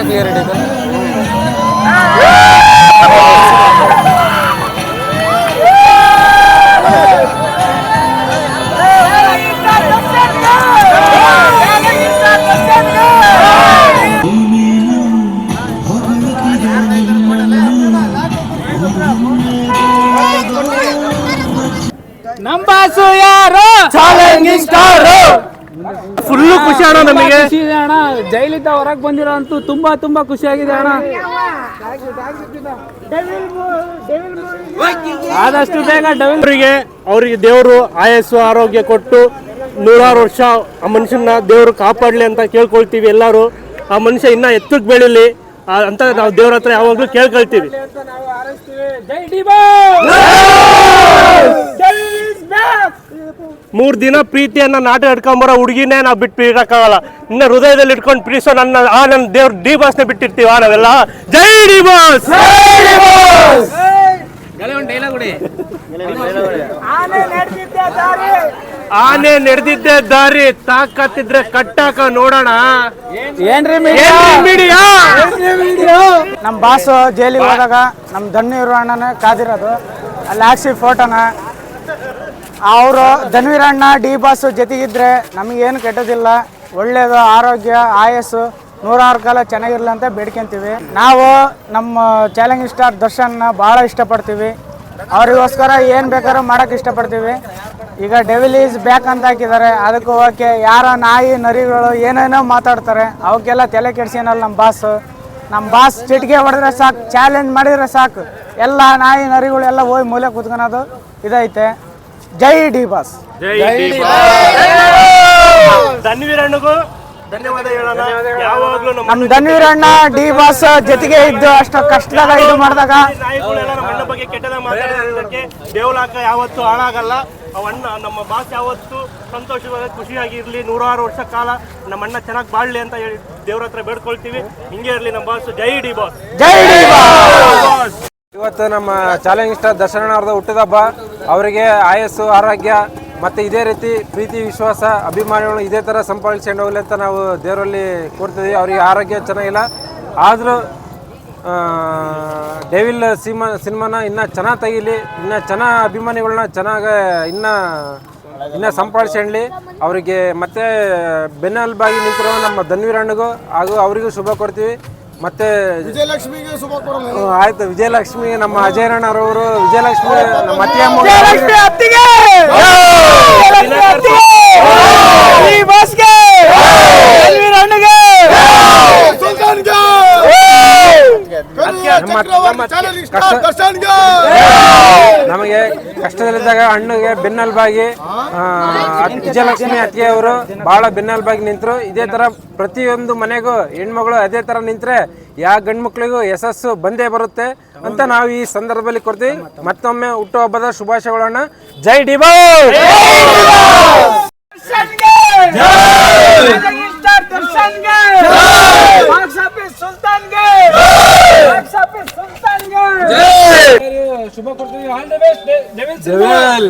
ಹಾಕಿ ready ನಮ್ಮ boss ಯಾರು challenging star full ಖುಷಿ ಅಣ್ಣ ನಮಗೆ. ಅಣ್ಣ ಜೈಲಿಂದ ಹೊರಗೆ ಬಂದಿರೋ ಅಂತೂ ತುಂಬಾ ಖುಷಿಯಾಗಿದೆ ಅಣ್ಣ. ಆದಷ್ಟು ಬೇಗ ಅವರಿಗೆ ದೇವರು ಆಯಸ್ಸು ಆರೋಗ್ಯ ಕೊಟ್ಟು 100 ವರ್ಷ ಆ ಮನುಷ್ಯನ ದೇವರು ಕಾಪಾಡಲಿ ಅಂತ ಕೇಳ್ಕೊಳ್ತೀವಿ ಎಲ್ಲರೂ. ಆ ಮನುಷ್ಯ ಇನ್ನ ಎತ್ತಕ್ಕೆ ಬೆಳಿಲಿ ಅಂತ ನಾವು ದೇವ್ರ ಹತ್ರ ಯಾವಾಗಲೂ ಕೇಳ್ಕೊಳ್ತೀವಿ. ಮೂರ್ ದಿನ ಪ್ರೀತಿಯನ್ನ ನಾಟಕ ಇಟ್ಕೊಂಬರೋ ಹುಡುಗಿನೇ ನಾವು ಬಿಟ್ಟು ಇರಕ್ಕಾಗಲ್ಲ. ಇನ್ನ ಹೃದಯದಲ್ಲಿ ಇಟ್ಕೊಂಡು ಪ್ರೀಸೋ ನನ್ನ ದೇವ್ರ ಡಿ ಬಾಸ್ನ ಬಿಟ್ಟಿರ್ತೀವ ನಾವೆಲ್ಲ. ಜೈ ಡಿ ಬಾಸ್. ಆನೆ ನಡೆದಿದ್ದೆ ದಾರಿ ತಾಕತ್ತಿದ್ರೆ ಕಟ್ಟಾಕ ನೋಡೋಣ. ಏನ್ರಿ ಮೀಡಿಯಾ? ನಮ್ಮ ಬಾಸ್ ಜೈಲಿಗೆ ಹೋದಾಗ ನಮ್ಮ ಧನ್ವೀರ್ ಅಣ್ಣನ ಕಾದಿರೋದು ಅಲ್ಲಿ ಹಾಕ್ಸಿ ಫೋಟೋನ. ಅವರು ಧನ್ವೀರ್ ಅಣ್ಣ ಡಿ ಬಾಸ್ ಜೊತೆಗಿದ್ರೆ ನಮಗೇನು ಕೆಟ್ಟದಿಲ್ಲ, ಒಳ್ಳೇದು, ಆರೋಗ್ಯ ಆಯಸ್ಸು 100 ಕಾಲ ಚೆನ್ನಾಗಿರಲಿ ಅಂತ ಬೇಡ್ಕೊಂತೀವಿ. ನಾವು ನಮ್ಮ ಚಾಲೆಂಜಿಂಗ್ ಸ್ಟಾರ್ ದರ್ಶನ್ನ ಭಾಳ ಇಷ್ಟಪಡ್ತೀವಿ. ಅವರಿಗೋಸ್ಕರ ಏನು ಬೇಕಾದ್ರೂ ಮಾಡೋಕ್ಕೆ ಇಷ್ಟಪಡ್ತೀವಿ. ಈಗ ಡೆವಿಲ್ ಈಸ್ ಬ್ಯಾಕ್ ಅಂತ ಹಾಕಿದ್ದಾರೆ, ಅದಕ್ಕೆ ಓಕೆ. ಯಾರ ನಾಯಿ ನರಿಗಳು ಏನೇನೋ ಮಾತಾಡ್ತಾರೆ, ಅವಕ್ಕೆಲ್ಲ ತಲೆ ಕೆಡ್ಸೇನಲ್ಲ ನಮ್ಮ ಬಾಸ್ ಚಿಟಿಕೆ ಹೊಡೆದ್ರೆ ಸಾಕು, ಚಾಲೆಂಜ್ ಮಾಡಿದ್ರೆ ಸಾಕು, ಎಲ್ಲ ನಾಯಿ ನರಿಗಳು ಎಲ್ಲ ಹೋಗಿ ಮೂಲೆ ಕೂತ್ಕೊಳೋದು ಇದೈತೆ. ಜೈ ಡಿ ಬಾಸ್. ಧನ್ವೀರ್ ಅಣ್ಣಗೂ ಧನ್ಯವಾದ ಹೇಳೋಣ. ಯಾವಾಗಲೂ ನಮ್ಮ ಧನ್ವೀರ್ ಅಣ್ಣ ಡಿ ಬಾಸ್ ಜೊತೆಗೆ ಇದ್ದು ಅಷ್ಟು ಕಷ್ಟದಾಗ ಇದು ಮಾಡಿದಾಗ ನಾಯಿಗಳೆಲ್ಲ ನಮ್ಮ ಅಣ್ಣ ಬಗ್ಗೆ ಕೆಟ್ಟದಾಗ ಮಾತಾಡೋದಕ್ಕೆ ದೇವಲಾಕ ಯಾವತ್ತೂ ಹಾಳಾಗಲ್ಲ. ಅವಣ್ಣ ನಮ್ಮ ಬಾಸ್ ಯಾವತ್ತು ಸಂತೋಷವಾಗಿ ಖುಷಿಯಾಗಿರ್ಲಿ, 100 ವರ್ಷ ಕಾಲ ನಮ್ಮ ಅಣ್ಣ ಚೆನ್ನಾಗಿ ಬಾಳ್ಲಿ ಅಂತ ಹೇಳಿ ದೇವ್ರ ಹತ್ರ ಬೇಡ್ಕೊಳ್ತೀವಿ. ಹಿಂಗೆ ಇರಲಿ ನಮ್ಮ ಬಾಸ್. ಜೈ ಡಿ ಬಾಸ್. ಜೈ ಡಿ ಬಾಸ್. ಇವತ್ತು ನಮ್ಮ ಚಾಲೆಂಜಿಂಗ್ ಸ್ಟಾರ್ ದರ್ಶನ ಅವ್ರದ್ದು ಹುಟ್ಟಿದಬ್ಬ. ಅವರಿಗೆ ಆಯಸ್ಸು ಆರೋಗ್ಯ ಮತ್ತು ಇದೇ ರೀತಿ ಪ್ರೀತಿ ವಿಶ್ವಾಸ ಅಭಿಮಾನಿಗಳು ಇದೇ ಥರ ಸಂಪಾದಿಸ್ಕೊಂಡು ಹೋಗ್ಲಿ ಅಂತ ನಾವು ದೇವರಲ್ಲಿ ಕೊಡ್ತೀವಿ. ಅವರಿಗೆ ಆರೋಗ್ಯ ಚೆನ್ನಾಗಿಲ್ಲ, ಆದರೂ ಡೆವಿಲ್ ಸಿನಿಮಾನ ಇನ್ನೂ ಚೆನ್ನಾಗಿ ತೆಗೀಲಿ, ಇನ್ನೂ ಚೆನ್ನಾಗಿ ಅಭಿಮಾನಿಗಳನ್ನ ಚೆನ್ನಾಗಿ ಇನ್ನೂ ಸಂಪಾದಿಸ್ಕೊಳ್ಳಿ. ಅವರಿಗೆ ಮತ್ತೆ ಬೆನ್ನೆಲುಬಾಗಿ ನಿಂತಿರೋ ನಮ್ಮ ಧನ್ವೀರ್ ಅಣ್ಣಗೂ ಹಾಗೂ ಅವರಿಗೂ ಶುಭ ಕೊಡ್ತೀವಿ. ಮತ್ತೆ ವಿಜಯಲಕ್ಷ್ಮಿಗೆ ಶುಭ ಕೊಡೋಣ. ಆಯ್ತು, ವಿಜಯಲಕ್ಷ್ಮಿ ನಮ್ಮ ಅಜಯಣ್ಣರವರು, ವಿಜಯಲಕ್ಷ್ಮಿ ನಮ್ಮ ಅತ್ತಿಯಮ್ಮ ನಮಗೆ ಕಷ್ಟದಲ್ಲಿದ್ದಾಗ ಹಣ್ಣಿಗೆ ಬೆನ್ನೆಲುಬಾಗಿ ವಿಜಯಲಕ್ಷ್ಮಿ ಅತ್ತಿಗೆಯವರು ಬಹಳ ಬೆನ್ನೆಲುಬಾಗಿ ನಿಂತರು. ಇದೇ ತರ ಪ್ರತಿಯೊಂದು ಮನೆಗೂ ಹೆಣ್ಮಗಳು ಅದೇ ತರ ನಿಂತ್ರೆ ಯಾವ ಗಂಡು ಮಕ್ಕಳಿಗೂ ಯಶಸ್ಸು ಬಂದೇ ಬರುತ್ತೆ ಅಂತ ನಾವು ಈ ಸಂದರ್ಭದಲ್ಲಿ ಕೊಡ್ತೀವಿ. ಮತ್ತೊಮ್ಮೆ ಹುಟ್ಟುಹಬ್ಬದ ಶುಭಾಶಯಗಳನ್ನ. ಜೈ ಡಿ ಬಾಸ್. ಶುಭ ಕೊಡ್ತೀವಿ. All the best devil.